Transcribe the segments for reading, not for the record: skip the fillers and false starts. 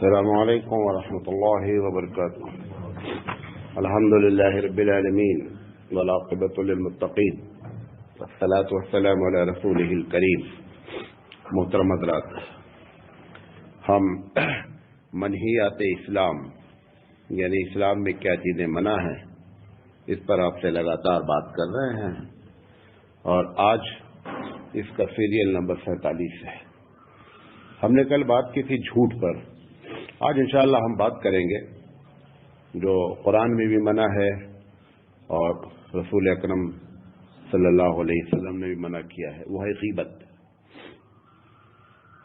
السلام علیکم ورحمۃ اللہ وبرکاتہ. الحمد للہ رب العالمین والعاقبۃ للمتقین والصلاۃ والسلام علی رسولہ الکریم. محترم حضرات، ہم منہیات اسلام یعنی اسلام میں کیا چیزیں منع ہیں اس پر آپ سے لگاتار بات کر رہے ہیں، اور آج اس کا سیریل نمبر 47 ہے. ہم نے کل بات کی تھی جھوٹ پر. آج انشاءاللہ ہم بات کریں گے جو قرآن میں بھی منع ہے اور رسول اکرم صلی اللہ علیہ وسلم نے بھی منع کیا ہے، وہ ہے غیبت.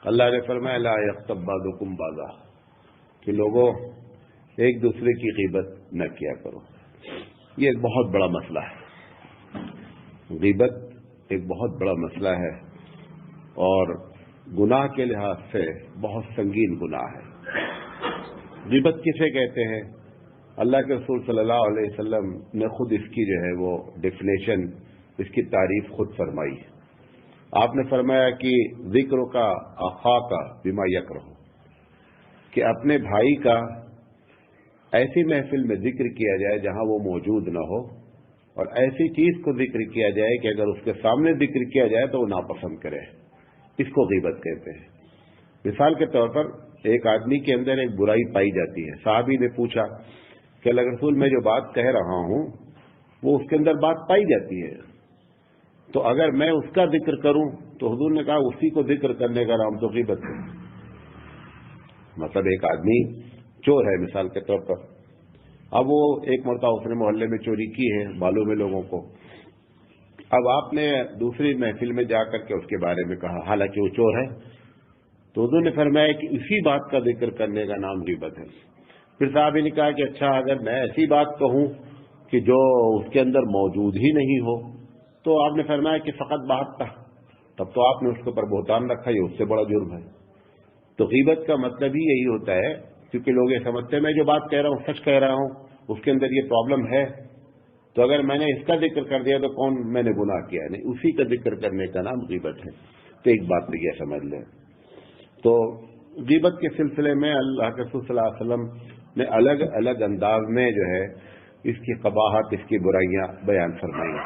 اللہ نے فرمایا لا یغتب بعضکم بعضا، کہ لوگوں ایک دوسرے کی غیبت نہ کیا کرو. یہ ایک بہت بڑا مسئلہ ہے. غیبت ایک بہت بڑا مسئلہ ہے اور گناہ کے لحاظ سے بہت سنگین گناہ ہے. غیبت کسے کہتے ہیں؟ اللہ کے رسول صلی اللہ علیہ وسلم نے خود اس کی جو ہے وہ ڈیفینیشن، اس کی تعریف خود فرمائی. آپ نے فرمایا کہ ذکر کا اخا کا بما یکرہ، کہ اپنے بھائی کا ایسی محفل میں ذکر کیا جائے جہاں وہ موجود نہ ہو، اور ایسی چیز کو ذکر کیا جائے کہ اگر اس کے سامنے ذکر کیا جائے تو وہ ناپسند کرے. اس کو غیبت کہتے ہیں. مثال کے طور پر ایک آدمی کے اندر ایک برائی پائی جاتی ہے. صحابی نے پوچھا کہ اللہ رسول میں جو بات کہہ رہا ہوں وہ اس کے اندر بات پائی جاتی ہے، تو اگر میں اس کا ذکر کروں تو حضور نے کہا اسی کو ذکر کرنے کا نام تو غیبت ہے. مطلب ایک آدمی چور ہے مثال کے طور پر، اب وہ ایک مرتبہ اس نے محلے میں چوری کی ہے معلوم ہے لوگوں کو. اب آپ نے دوسری محفل میں جا کر کے اس کے بارے میں کہا حالانکہ وہ چور ہے، تو حضور نے فرمایا کہ اسی بات کا ذکر کرنے کا نام غیبت ہے. پھر صحابی نے کہا کہ اچھا اگر میں ایسی بات کہوں کہ جو اس کے اندر موجود ہی نہیں ہو، تو آپ نے فرمایا کہ فقط بات تھا، تب تو آپ نے اس کے اوپر بہتان رکھا، یہ اس سے بڑا جرم ہے. تو غیبت کا مطلب ہی یہی ہوتا ہے، کیونکہ لوگ یہ سمجھتے ہیں میں جو بات کہہ رہا ہوں سچ کہہ رہا ہوں، اس کے اندر یہ پرابلم ہے، تو اگر میں نے اس کا ذکر کر دیا تو کون میں نے گناہ کیا ہے. نہیں، اسی کا ذکر کرنے کا نام غیبت ہے. تو ایک بات تو یہ سمجھ لیں. تو غیبت کے سلسلے میں اللہ کے رسول صلی اللہ علیہ وسلم نے الگ الگ انداز میں جو ہے اس کی قباحت، اس کی برائیاں بیان فرمائی.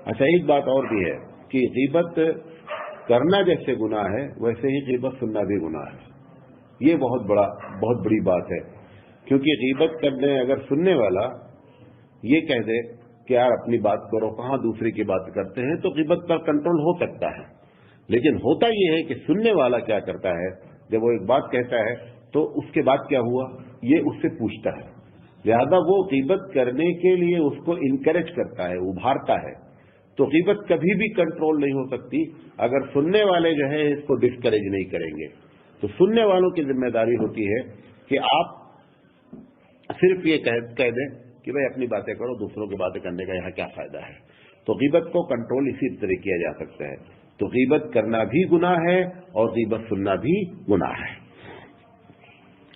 اچھا، ایک بات اور بھی ہے کہ غیبت کرنا جیسے گناہ ہے ویسے ہی غیبت سننا بھی گناہ ہے. یہ بہت بڑی بات ہے، کیونکہ غیبت کرنے اگر سننے والا یہ کہہ دے کہ یار اپنی بات کرو، کہاں دوسرے کی بات کرتے ہیں، تو غیبت پر کنٹرول ہو سکتا ہے. لیکن ہوتا یہ ہے کہ سننے والا کیا کرتا ہے، جب وہ ایک بات کہتا ہے تو اس کے بعد کیا ہوا یہ اس سے پوچھتا ہے. لہذا وہ غیبت کرنے کے لیے اس کو انکریج کرتا ہے، ابھارتا ہے. تو غیبت کبھی بھی کنٹرول نہیں ہو سکتی اگر سننے والے جو ہے اس کو ڈسکریج نہیں کریں گے. تو سننے والوں کی ذمہ داری ہوتی ہے کہ آپ صرف یہ کہہ دیں کہ بھائی اپنی باتیں کرو، دوسروں کی باتیں کرنے کا یہاں کیا فائدہ ہے. تو غیبت کو کنٹرول اسی طرح کیا جا سکتا ہے. تو غیبت کرنا بھی گناہ ہے اور غیبت سننا بھی گناہ ہے.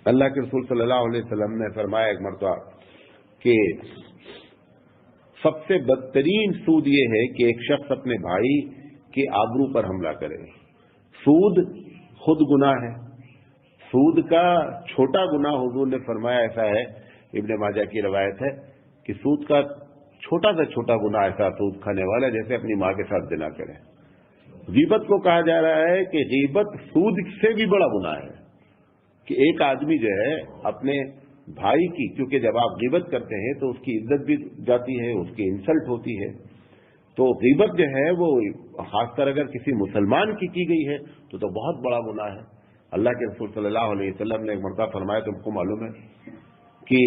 اللہ کے رسول صلی اللہ علیہ وسلم نے فرمایا ایک مرتبہ کہ سب سے بدترین سود یہ ہے کہ ایک شخص اپنے بھائی کے آبرو پر حملہ کرے. سود خود گناہ ہے. سود کا چھوٹا گناہ حضور نے فرمایا ایسا ہے، ابن ماجہ کی روایت ہے کہ سود کا چھوٹا سے چھوٹا گناہ ایسا سود کھانے والا جیسے اپنی ماں کے ساتھ زنا کرے. غیبت کو کہا جا رہا ہے کہ غیبت سود سے بھی بڑا گناہ ہے، کہ ایک آدمی جو ہے اپنے بھائی کی، کیونکہ جب آپ غیبت کرتے ہیں تو اس کی عزت بھی جاتی ہے، اس کی انسلٹ ہوتی ہے. تو غیبت جو ہے وہ خاص کر اگر کسی مسلمان کی گئی ہے تو بہت بڑا گناہ ہے. اللہ کے رسول صلی اللہ علیہ وسلم نے ایک مرتبہ فرمایا، تم کو معلوم ہے کہ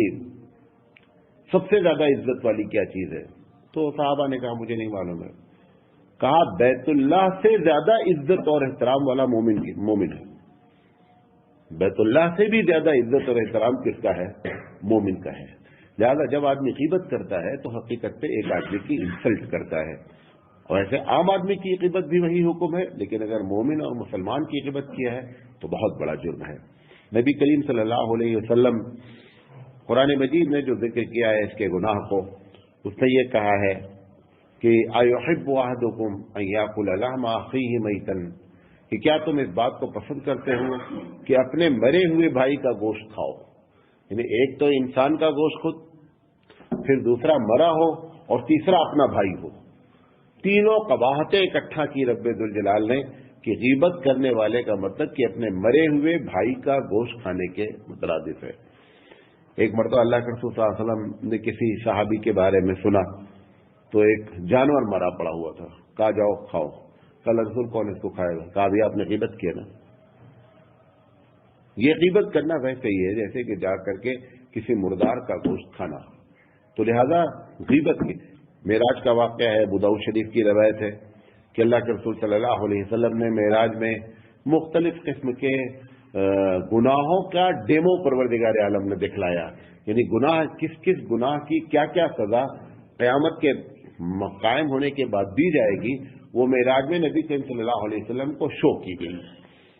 سب سے زیادہ عزت والی کیا چیز ہے؟ تو صحابہ نے کہا مجھے نہیں معلوم ہے. کہا بیت اللہ سے زیادہ عزت اور احترام والا مومن ہے. بیت اللہ سے بھی زیادہ عزت اور احترام کس کا ہے؟ مومن کا ہے. لہذا جب آدمی غیبت کرتا ہے تو حقیقت پہ ایک آدمی کی انسلٹ کرتا ہے. اور ایسے عام آدمی کی غیبت بھی وہی حکم ہے، لیکن اگر مومن اور مسلمان کی غیبت کیا ہے تو بہت بڑا جرم ہے. نبی کریم صلی اللہ علیہ وسلم قرآن مجید نے جو ذکر کیا ہے اس کے گناہ کو، اس نے یہ کہا ہے کہ ایحب احدکم ان یاکل لحم اخیہ میتا، کہ کیا تم اس بات کو پسند کرتے ہو کہ اپنے مرے ہوئے بھائی کا گوشت کھاؤ؟ یعنی ایک تو انسان کا گوشت خود، پھر دوسرا مرا ہو، اور تیسرا اپنا بھائی ہو. تینوں قباحتیں اکٹھا کی رب ذوالجلال نے کہ غیبت کرنے والے کا مطلب کہ اپنے مرے ہوئے بھائی کا گوشت کھانے کے مترادف ہے. ایک مرتبہ اللہ کے رسول صلی اللہ علیہ وسلم نے کسی صحابی کے بارے میں سنا تو ایک جانور مرا پڑا ہوا تھا، کہا جاؤ کھاؤ. کل رسول کون اس کو کھائے گا؟ کہا بھی آپ نے غیبت کیا نا. یہ غیبت کرنا ویسے ہی ہے جیسے کہ جا کر کے کسی مردار کا گوشت کھانا. تو لہذا غیبت کی معراج کا واقعہ ہے، ابو داؤد شریف کی روایت ہے کہ اللہ کے رسول صلی اللہ علیہ وسلم نے معراج میں مختلف قسم کے گناہوں کا ڈیمو پروردگار عالم نے دکھلایا. یعنی گناہ کس کس گناہ کی کیا کیا سزا قیامت کے قائم ہونے کے بعد دی جائے گی، وہ معراج میں نبی کریم صلی اللہ علیہ وسلم کو شو کی گئی.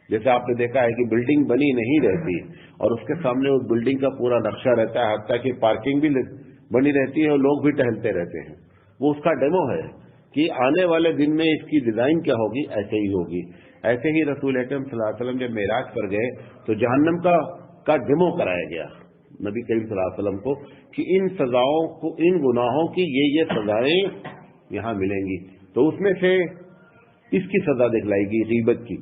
جیسے آپ نے دیکھا ہے کہ بلڈنگ بنی نہیں رہتی اور اس کے سامنے اس بلڈنگ کا پورا نقشہ رہتا ہے، حتیٰ کہ پارکنگ بھی بنی رہتی ہے اور لوگ بھی ٹہلتے رہتے ہیں. وہ اس کا ڈیمو ہے کہ آنے والے دن میں اس کی ڈیزائن کیا ہوگی، ایسے ہی ہوگی. ایسے ہی رسول اکرم صلی اللہ علیہ وسلم جب معراج پر گئے تو جہنم کا ڈیمو کرایا گیا نبی کریم صلی اللہ علیہ وسلم کو کہ ان سزاؤں کو، ان گناہوں کی یہ سزائیں یہاں ملیں گی. تو اس میں سے اس کی سزا دکھلائی گی غیبت کی.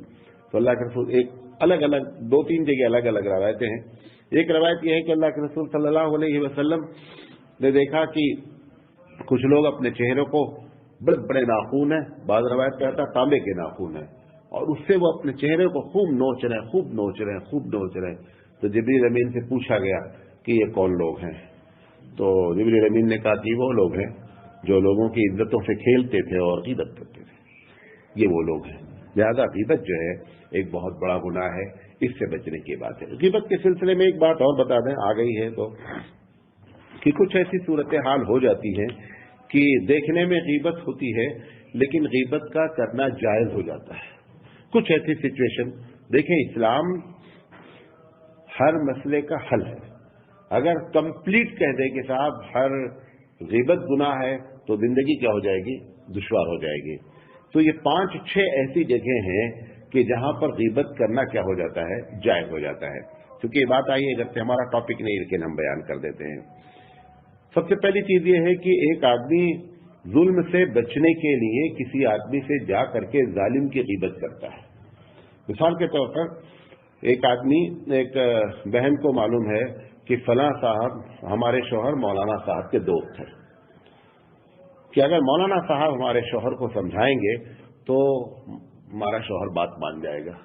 تو اللہ کے رسول ایک الگ الگ 2-3 جگہ الگ الگ روایتیں ہیں. ایک روایت یہ ہے کہ اللہ کے رسول صلی اللہ علیہ وسلم نے دیکھا کہ کچھ لوگ اپنے چہروں کو بڑے بڑے ناخون ہیں، بعض روایت کہتا ہے تانبے کے ناخون ہیں، اور اس سے وہ اپنے چہرے کو خوب نوچ رہے ہیں، خوب نوچ رہے ہیں، خوب نوچ رہے ہیں. تو جبریل امین سے پوچھا گیا کہ یہ کون لوگ ہیں؟ تو جبریل امین نے کہا کہ وہ لوگ ہیں جو لوگوں کی عزتوں سے کھیلتے تھے اور غیبت کرتے تھے. یہ وہ لوگ ہیں. لہذا غیبت جو ہے ایک بہت بڑا گناہ ہے، اس سے بچنے کی بات ہے. غیبت کے سلسلے میں ایک بات اور بتا دیں، آ گئی ہے تو، کہ کچھ ایسی صورتحال ہو جاتی ہے کہ دیکھنے میں غیبت ہوتی ہے لیکن غیبت کا کرنا جائز ہو جاتا ہے. کچھ ایسی سچویشن دیکھیں، اسلام ہر مسئلے کا حل ہے. اگر کمپلیٹ کہہ دے کہ صاحب ہر غیبت گناہ ہے تو زندگی کیا ہو جائے گی، دشوار ہو جائے گی. تو یہ 5-6 ایسی جگہیں ہیں کہ جہاں پر غیبت کرنا کیا ہو جاتا ہے، جائز ہو جاتا ہے. کیونکہ یہ بات آئی ہے جب سے ہمارا ٹاپک نہیں، لیکن ہم بیان کر دیتے ہیں. سب سے پہلی چیز یہ ہے کہ ایک آدمی ظلم سے بچنے کے لیے کسی آدمی سے جا کر کے ظالم کی غیبت کرتا ہے. مثال کے طور پر ایک آدمی، ایک بہن کو معلوم ہے کہ فلاں صاحب ہمارے شوہر مولانا صاحب کے دوست ہیں، کہ اگر مولانا صاحب ہمارے شوہر کو سمجھائیں گے تو ہمارا شوہر بات مان جائے گا.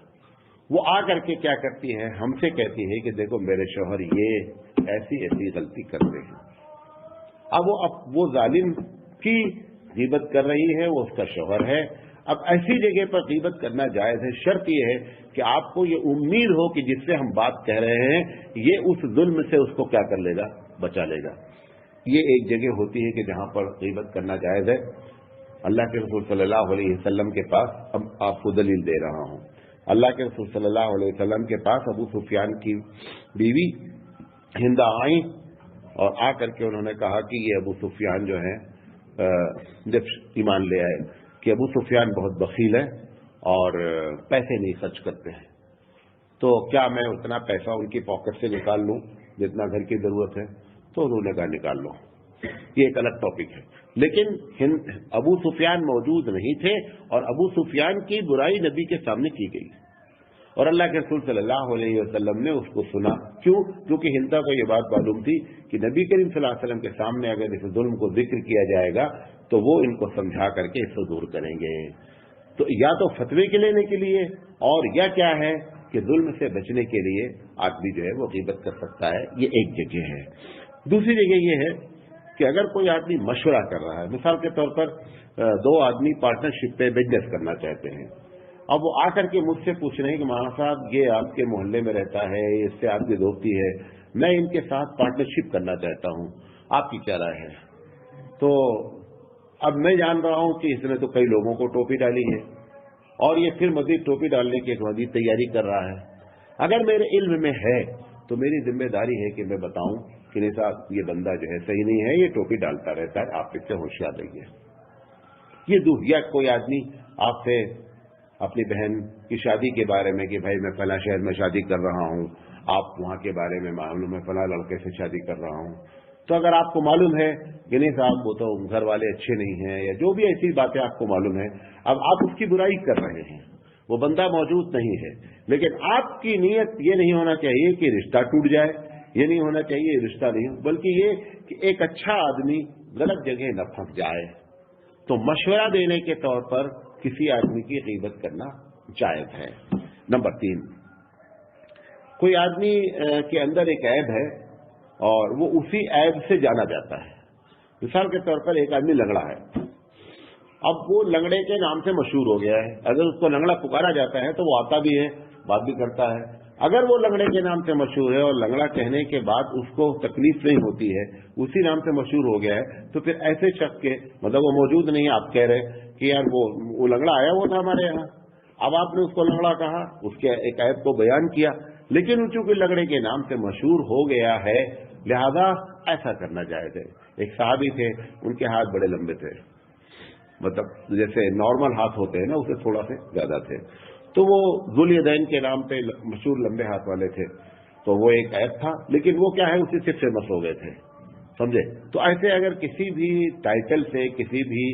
وہ آ کر کے کیا کرتی ہے، ہم سے کہتی ہے کہ دیکھو میرے شوہر یہ ایسی ایسی غلطی کرتے ہیں. اب وہ ظالم کی غیبت کر رہی ہے، وہ اس کا شوہر ہے. اب ایسی جگہ پر غیبت کرنا جائز ہے. شرط یہ ہے کہ آپ کو یہ امید ہو کہ جس سے ہم بات کہہ رہے ہیں یہ اس ظلم سے اس کو کیا کر لے گا، بچا لے گا. یہ ایک جگہ ہوتی ہے کہ جہاں پر غیبت کرنا جائز ہے. اللہ کے رسول صلی اللہ علیہ وسلم کے پاس، اب آپ کو دلیل دے رہا ہوں، اللہ کے رسول صلی اللہ علیہ وسلم کے پاس ابو سفیان کی بیوی ہندا آئیں اور آ کر کے انہوں نے کہا کہ یہ ابو سفیان جو ہیں جب ایمان لے آئے کہ ابو سفیان بہت بخیل ہے اور پیسے نہیں خرچ کرتے ہیں، تو کیا میں اتنا پیسہ ان کی پاکٹ سے نکال لوں جتنا گھر کی ضرورت ہے؟ تو انہوں نے کہا نکال لو. یہ ایک الگ ٹاپک ہے. لیکن ابو سفیان موجود نہیں تھے اور ابو سفیان کی برائی نبی کے سامنے کی گئی اور اللہ کے رسول صلی اللہ علیہ وسلم نے اس کو سنا. کیوں؟ کیونکہ ہندا کو یہ بات معلوم تھی کہ نبی کریم صلی اللہ علیہ وسلم کے سامنے اگر اس ظلم کو ذکر کیا جائے گا تو وہ ان کو سمجھا کر کے اس کو دور کریں گے. تو یا تو فتوے کے لینے کے لیے، اور یا کیا ہے کہ ظلم سے بچنے کے لیے آدمی جو ہے وہ غیبت کر سکتا ہے. یہ ایک جگہ ہے. دوسری جگہ یہ ہے کہ اگر کوئی آدمی مشورہ کر رہا ہے، مثال کے طور پر 2 آدمی پارٹنرشپ پہ بزنس کرنا چاہتے ہیں. اب وہ آ کر کے مجھ سے پوچھ رہے ہیں کہ مولانا صاحب یہ آپ کے محلے میں رہتا ہے، اس سے آپ کی دوستی ہے، میں ان کے ساتھ پارٹنرشپ کرنا چاہتا ہوں، آپ کی کیا رائے ہے؟ تو اب میں جان رہا ہوں کہ اس نے تو کئی لوگوں کو ٹوپی ڈالی ہے اور یہ پھر مزید ٹوپی ڈالنے کی ایک مزید تیاری کر رہا ہے. اگر میرے علم میں ہے تو میری ذمہ داری ہے کہ میں بتاؤں کہ نہیں صاحب یہ بندہ جو ہے صحیح نہیں ہے، یہ ٹوپی ڈالتا رہتا ہے، آپ اس سے ہوشیار رہیے. یہ یا کوئی آدمی آپ سے اپنی بہن کی شادی کے بارے میں کہ بھائی میں فلاں شہر میں شادی کر رہا ہوں، آپ وہاں کے بارے میں معلوم ہے فلاں لڑکے سے شادی کر رہا ہوں، تو اگر آپ کو معلوم ہے کہ نہیں صاحب وہ تو گھر والے اچھے نہیں ہیں، یا جو بھی ایسی باتیں آپ کو معلوم ہے، اب آپ اس کی برائی کر رہے ہیں، وہ بندہ موجود نہیں ہے، لیکن آپ کی نیت یہ نہیں ہونا چاہیے کہ رشتہ ٹوٹ جائے، یہ نہیں ہونا چاہیے رشتہ نہیں ہو، بلکہ یہ کہ ایک اچھا آدمی غلط جگہ نہ پھنس جائے، تو مشورہ دینے کے طور پر کسی آدمی کی غیبت کرنا جائز ہے۔ نمبر 3، کوئی آدمی کے اندر ایک عیب ہے اور وہ اسی عیب سے جانا جاتا ہے۔ مثال کے طور پر ایک آدمی لنگڑا ہے، اب وہ لنگڑے کے نام سے مشہور ہو گیا ہے، اگر اس کو لنگڑا پکارا جاتا ہے تو وہ آتا بھی ہے، بات بھی کرتا ہے۔ اگر وہ لنگڑے کے نام سے مشہور ہے اور لنگڑا کہنے کے بعد اس کو تکلیف نہیں ہوتی ہے، اسی نام سے مشہور ہو گیا ہے، تو پھر ایسے شخص کے مطلب وہ موجود نہیں ہے، آپ کہہ رہے کہ یار وہ لنگڑا آیا ہوا تھا ہمارے یہاں، اب آپ نے اس کو لنگڑا کہا، اس کے ایک عیب کو بیان کیا، لیکن چونکہ لنگڑے کے نام سے مشہور ہو گیا ہے لہذا ایسا کرنا جائز ہے۔ ایک صحابی تھے، ان کے ہاتھ بڑے لمبے تھے، مطلب جیسے نارمل ہاتھ ہوتے ہیں نا، اسے تھوڑا سے زیادہ تھے، تو وہ ذوالیدین کے نام پہ مشہور لمبے ہاتھ والے تھے، تو وہ ایک عیب تھا، لیکن وہ کیا ہے اسی سے فیمس ہو گئے تھے، سمجھے؟ تو ایسے اگر کسی بھی ٹائٹل سے، کسی بھی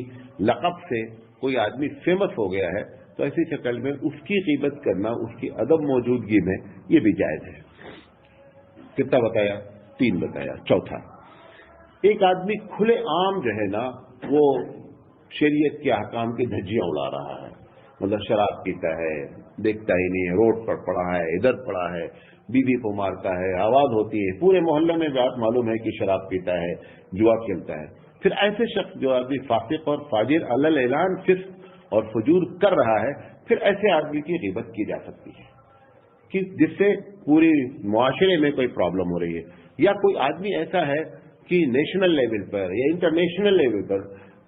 لقب سے کوئی آدمی فیمس ہو گیا ہے تو ایسی شکل میں اس کی غیبت کرنا اس کی عدم موجودگی میں یہ بھی جائز ہے۔ کتنا بتایا؟ 3 بتایا۔ چوتھا، ایک آدمی کھلے عام جو ہے نا وہ شریعت کے احکام کی دھجیاں اڑا رہا ہے، مطلب شراب پیتا ہے، دیکھتا ہی نہیں ہے، روڈ پر پڑا ہے، ادھر پڑا ہے، بیوی کو مارتا ہے، آواز ہوتی ہے، پورے محلے میں بات معلوم ہے کہ شراب پیتا ہے، جوا کھیلتا ہے۔ پھر ایسے شخص جو آدمی فاسق اور فاجر علی الاعلان فسق اور فجور کر رہا ہے، پھر ایسے آدمی کی غیبت کی جا سکتی ہے کہ جس سے پوری معاشرے میں کوئی پرابلم ہو رہی ہے، یا کوئی آدمی ایسا ہے کہ نیشنل لیول پر یا انٹرنیشنل لیول پر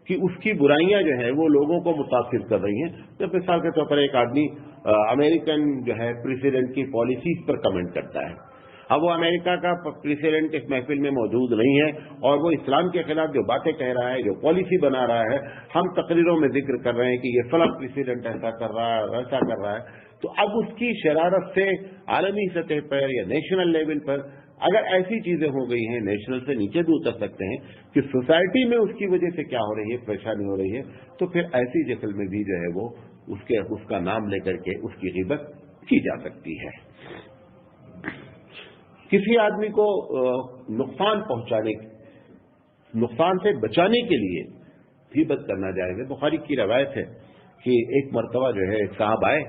کہ اس کی برائیاں جو ہیں وہ لوگوں کو متاثر کر رہی ہیں۔ جب مثال کے طور پر ایک آدمی امریکن جو ہے پریزیڈنٹ کی پالیسیز پر کمنٹ کرتا ہے، اب وہ امریکہ کا پریزیڈنٹ اس محفل میں موجود نہیں ہے اور وہ اسلام کے خلاف جو باتیں کہہ رہا ہے، جو پالیسی بنا رہا ہے، ہم تقریروں میں ذکر کر رہے ہیں کہ یہ فلاں پریزیڈنٹ ایسا کر رہا ہے ویسا کر رہا ہے، تو اب اس کی شرارت سے عالمی سطح پر یا نیشنل لیول پر اگر ایسی چیزیں ہو گئی ہیں، نیشنل سے نیچے بھی اتر سکتے ہیں کہ سوسائٹی میں اس کی وجہ سے کیا ہو رہی ہے، پریشانی ہو رہی ہے، تو پھر ایسی شکل میں بھی جو ہے وہ اس کا نام لے کر کے اس کی غیبت کی جا سکتی ہے۔ کسی آدمی کو نقصان سے بچانے کے لیے غیبت کرنا جائز ہے۔ بخاری کی روایت ہے کہ ایک مرتبہ جو ہے ایک صاحب آئے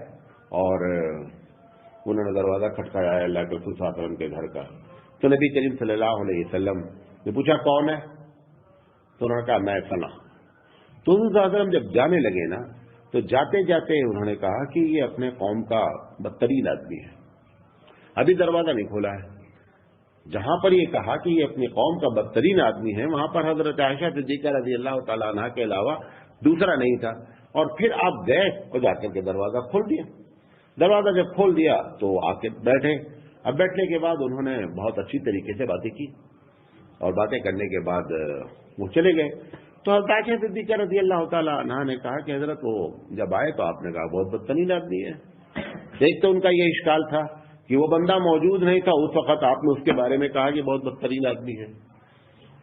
اور انہوں نے دروازہ کھٹکایا ہے اللہ کے رسول صلی اللہ علیہ وسلم کے گھر کا، تو نبی کریم صلی اللہ علیہ وسلم نے پوچھا کون ہے، تو انہوں نے کہا میں فلاں۔ تو حضور صلی اللہ علیہ وسلم جب جانے لگے نا تو جاتے جاتے انہوں نے کہا کہ یہ اپنے قوم کا بدترین آدمی ہے، ابھی دروازہ نہیں کھولا ہے۔ جہاں پر یہ کہا کہ یہ اپنی قوم کا بدترین آدمی ہے، وہاں پر حضرت عائشہ صدیقہ رضی اللہ تعالیٰ عنہا کے علاوہ دوسرا نہیں تھا، اور پھر آپ گئے اور جا کر کے دروازہ کھول دیا۔ دروازہ جب کھول دیا تو آ کے بیٹھے، اب بیٹھنے کے بعد انہوں نے بہت اچھی طریقے سے باتیں کی، اور باتیں کرنے کے بعد وہ چلے گئے۔ تو حضرت عائشہ صدیقہ رضی اللہ تعالیٰ عنہا نے کہا کہ حضرت وہ جب آئے تو آپ نے کہا بہت بدترین آدمی ہے۔ ایک تو ان کا یہ اشکال تھا کہ وہ بندہ موجود نہیں تھا اس وقت، آپ نے اس کے بارے میں کہا کہ بہت بدترین آدمی ہے،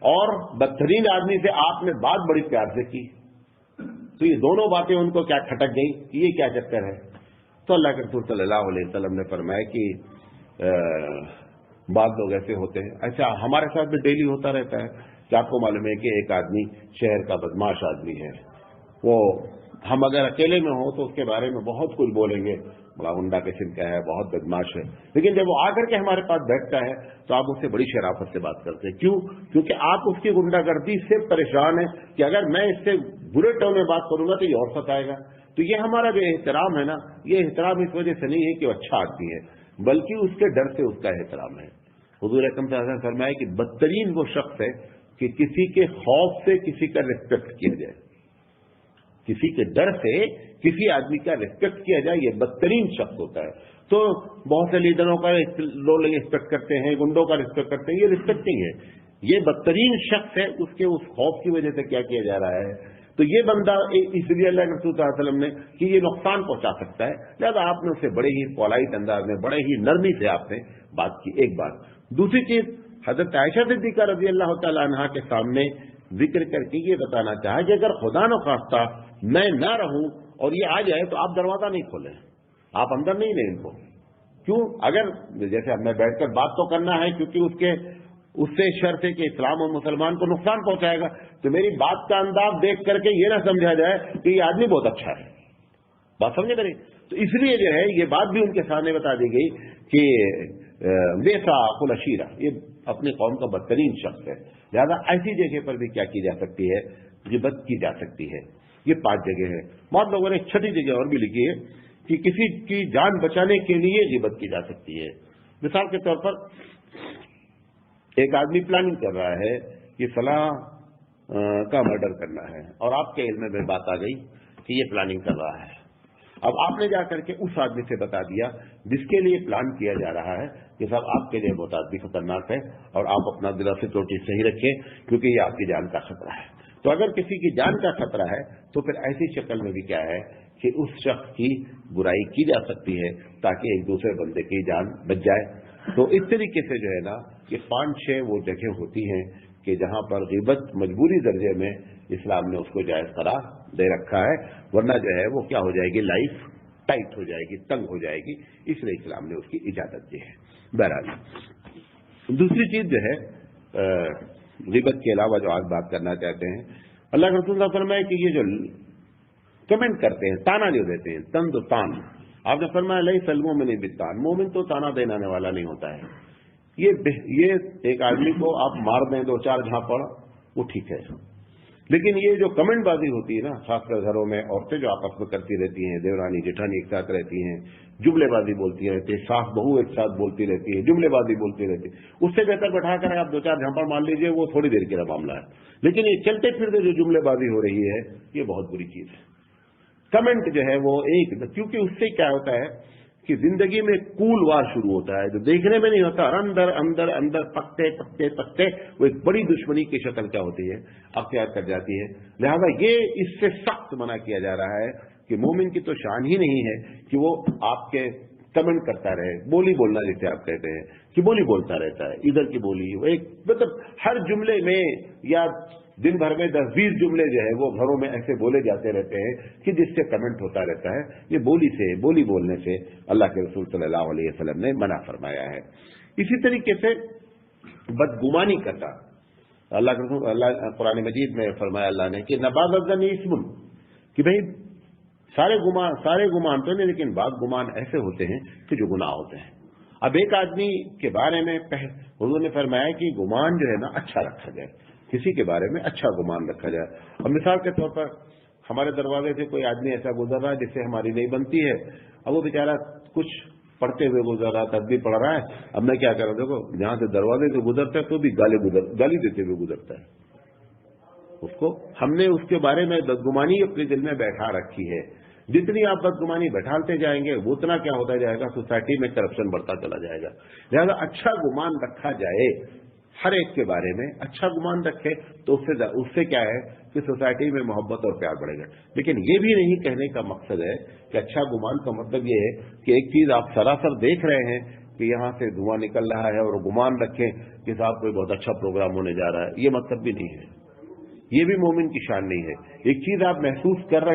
اور بدترین آدمی سے آپ نے بات بڑی پیار سے کی، تو یہ دونوں باتیں ان کو کیا کھٹک گئی کہ یہ کیا چکر ہے۔ تو اللہ کے رسول صلی اللہ علیہ وسلم نے فرمایا کہ بعض لوگ ایسے ہوتے ہیں، ایسا ہمارے ساتھ بھی ڈیلی ہوتا رہتا ہے کہ آپ کو معلوم ہے کہ ایک آدمی شہر کا بدماش آدمی ہے، وہ ہم اگر اکیلے میں ہوں تو اس کے بارے میں بہت کچھ بولیں گے، بڑا غنڈہ قسم کا ہے، بہت بدماش ہے، لیکن جب وہ آ کر کے ہمارے پاس بیٹھتا ہے تو آپ اس سے بڑی شرافت سے بات کرتے ہیں۔ کیوں؟ کیونکہ آپ اس کی غنڈہ گردی سے پریشان ہیں کہ اگر میں اس سے برے ٹون میں بات کروں گا تو یہ اور ستائے گا۔ تو یہ ہمارا جو احترام ہے نا، یہ احترام اس وجہ سے نہیں ہے کہ وہ اچھا آدمی ہے، بلکہ اس کے ڈر سے اس کا احترام ہے۔ حضور اکرم صلی اللہ علیہ وسلم نے فرمایا کہ بدترین وہ شخص ہے کہ کسی کے خوف سے کسی کا ریسپیکٹ کیا جائے، کسی کے ڈر سے کسی آدمی کا ریسپیکٹ کیا جائے، یہ بدترین شخص ہوتا ہے۔ تو بہت سے لیڈروں کا لوگ ریسپیکٹ کرتے ہیں، گنڈوں کا ریسپیکٹ کرتے ہیں، یہ ریسپیکٹ نہیں ہے، یہ بدترین شخص ہے، اس کے اس خوف کی وجہ سے کیا کیا جا رہا ہے، تو یہ بندہ اس لیے اللہ کے رسول صلی اللہ علیہ وسلم نے کہ یہ نقصان پہنچا سکتا ہے، لہٰذا آپ نے اسے بڑے ہی پولائٹ انداز میں، بڑے ہی نرمی سے آپ نے بات کی. ایک بات. دوسری چیز، حضرت عائشہ صدیقہ رضی اللہ تعالی عنہا کے سامنے ذکر کر کے یہ بتانا چاہا کہ اگر خدا نخواستہ میں نہ رہوں اور یہ آ جائے تو آپ دروازہ نہیں کھولیں، آپ اندر نہیں لیں ان کو. کیوں؟ اگر جیسے ہمیں بیٹھ کر بات تو کرنا ہے، کیونکہ اس سے شرط ہے کہ اسلام اور مسلمان کو نقصان پہنچائے گا، تو میری بات کا انداز دیکھ کر کے یہ نہ سمجھا جائے کہ یہ آدمی بہت اچھا ہے. بات سمجھے میری؟ تو اس لیے جو ہے یہ بات بھی ان کے سامنے بتا دی گئی کہ ویسا قل اشیرہ، یہ اپنی قوم کا بدترین شخص ہے. لہذا ایسی جگہ پر بھی کیا کی جا سکتی ہے؟ غیبت کی جا سکتی ہے. یہ 5 جگہ ہے. بہت لوگوں نے ایک 6ٹھی جگہ اور بھی لکھی ہے کہ کسی کی جان بچانے کے لیے غیبت کی جا سکتی ہے. مثال کے طور پر ایک آدمی پلاننگ کر رہا ہے کہ فلاں کا مرڈر کرنا ہے، اور آپ کے علم میں بات آ گئی کہ یہ پلاننگ کر رہا ہے. اب آپ نے جا کر کے اس آدمی سے بتا دیا جس کے لیے پلان کیا جا رہا ہے کہ صاحب آپ کے لیے بہت آدمی خطرناک ہے اور آپ اپنا دل سے چوٹی صحیح رکھیں کیونکہ یہ آپ کی جان کا خطرہ ہے. تو اگر کسی کی جان کا خطرہ ہے تو پھر ایسی شکل میں بھی کیا ہے کہ اس شخص کی برائی کی جا سکتی ہے تاکہ ایک دوسرے بندے کی جان بچ جائے. تو اس طریقے سے جو ہے نا یہ 5-6 وہ جگہ ہوتی ہیں کہ جہاں پر غیبت مجبوری درجے میں اسلام نے اس کو جائز قرار دے رکھا ہے، ورنہ جو ہے وہ کیا ہو جائے گی، لائف ٹائٹ ہو جائے گی، تنگ ہو جائے گی. اس لیے اسلام نے اس کی اجازت دی ہے. بہرحال دوسری چیز جو ہے غیبت کے علاوہ جو آج بات کرنا چاہتے ہیں، اللہ کے رسول صلی اللہ علیہ وسلم فرمایا کہ یہ جو کمنٹ کرتے ہیں، تانا جو دیتے ہیں، تند و تان، آپ نے فرمایا لیس المؤمن بالتان، مومن تو تانا دینے والا نہیں ہوتا ہے. یہ ایک آدمی کو آپ مار دیں 2-4 جھاپڑ وہ ٹھیک ہے، لیکن یہ جو کمنٹ بازی ہوتی ہے نا، خاص کر گھروں میں عورتیں جو آپس میں کرتی رہتی ہیں، دیورانی جیٹھانی ایک ساتھ رہتی ہیں، جملے بازی بولتی رہتی ہے، ساس بہو ایک ساتھ بولتی رہتی ہے، جملے بازی بولتی رہتی ہے، اس سے بہتر بٹھا کر آپ 2-4 جھاپڑ مان لیجئے، وہ تھوڑی دیر کا معاملہ ہے. لیکن یہ چلتے پھرتے جو جملے بازی ہو رہی ہے یہ بہت بری چیز ہے. کمنٹ جو ہے وہ کیونکہ اس سے کیا ہوتا ہے کہ زندگی میں کول وار شروع ہوتا ہے جو دیکھنے میں نہیں ہوتا، اور اندر اندر اندر پکتے پکتے پکتے وہ ایک بڑی دشمنی کی شکل کیا ہوتی ہے، اختیار کر جاتی ہے. لہذا یہ اس سے سخت منع کیا جا رہا ہے کہ مومن کی تو شان ہی نہیں ہے کہ وہ آپ کے کمنٹ کرتا رہے. بولی بولنا جسے آپ کہتے ہیں کہ بولی بولتا رہتا ہے، ادھر کی بولی، وہ ایک مطلب ہر جملے میں یا دن بھر میں 10-20 جملے جو ہے وہ گھروں میں ایسے بولے جاتے رہتے ہیں کہ جس سے کمنٹ ہوتا رہتا ہے. یہ بولی بولنے سے اللہ کے رسول صلی اللہ علیہ وسلم نے منع فرمایا ہے. اسی طریقے سے بدگمانی کرنا، اللہ کے رسول اللہ قرآن مجید میں فرمایا اللہ نے کہ نباذ الظن اسم، کہ بھئی سارے گمان تو نہیں، لیکن بعض گمان ایسے ہوتے ہیں کہ جو گناہ ہوتے ہیں. اب ایک آدمی کے بارے میں حضور نے فرمایا کہ گمان جو ہے نا اچھا رکھا جائے، کسی کے بارے میں اچھا گمان رکھا جائے. اور مثال کے طور پر ہمارے دروازے سے کوئی آدمی ایسا گزر رہا ہے جس سے ہماری نہیں بنتی ہے، اب وہ بیچارہ کچھ پڑھتے ہوئے گزر رہا، تسبیح پڑھ رہا ہے، اب میں کیا کروں، دیکھو جہاں سے دروازے سے گزرتا ہے تو بھی گالی دیتے ہوئے گزرتا ہے. اس کو ہم نے اس کے بارے میں بدگمانی اپنے دل میں بیٹھا رکھی ہے. جتنی آپ بدگمانی بیٹھالتے جائیں گے وہ اتنا کیا ہوتا جائے گا، سوسائٹی میں کرپشن بڑھتا چلا جائے گا. لہذا اچھا گمان رکھا جائے، ہر ایک کے بارے میں اچھا گمان رکھے تو اس سے کیا ہے کہ سوسائٹی میں محبت اور پیار بڑھے گا. لیکن یہ بھی نہیں کہنے کا مقصد ہے کہ اچھا گمان کا مطلب یہ ہے کہ ایک چیز آپ سراسر دیکھ رہے ہیں کہ یہاں سے دھواں نکل رہا ہے اور گمان رکھیں کہ صاحب کوئی بہت اچھا پروگرام ہونے جا رہا ہے، یہ مطلب بھی نہیں ہے. یہ بھی مومن کی شان نہیں ہے. ایک چیز آپ محسوس کر رہے ہیں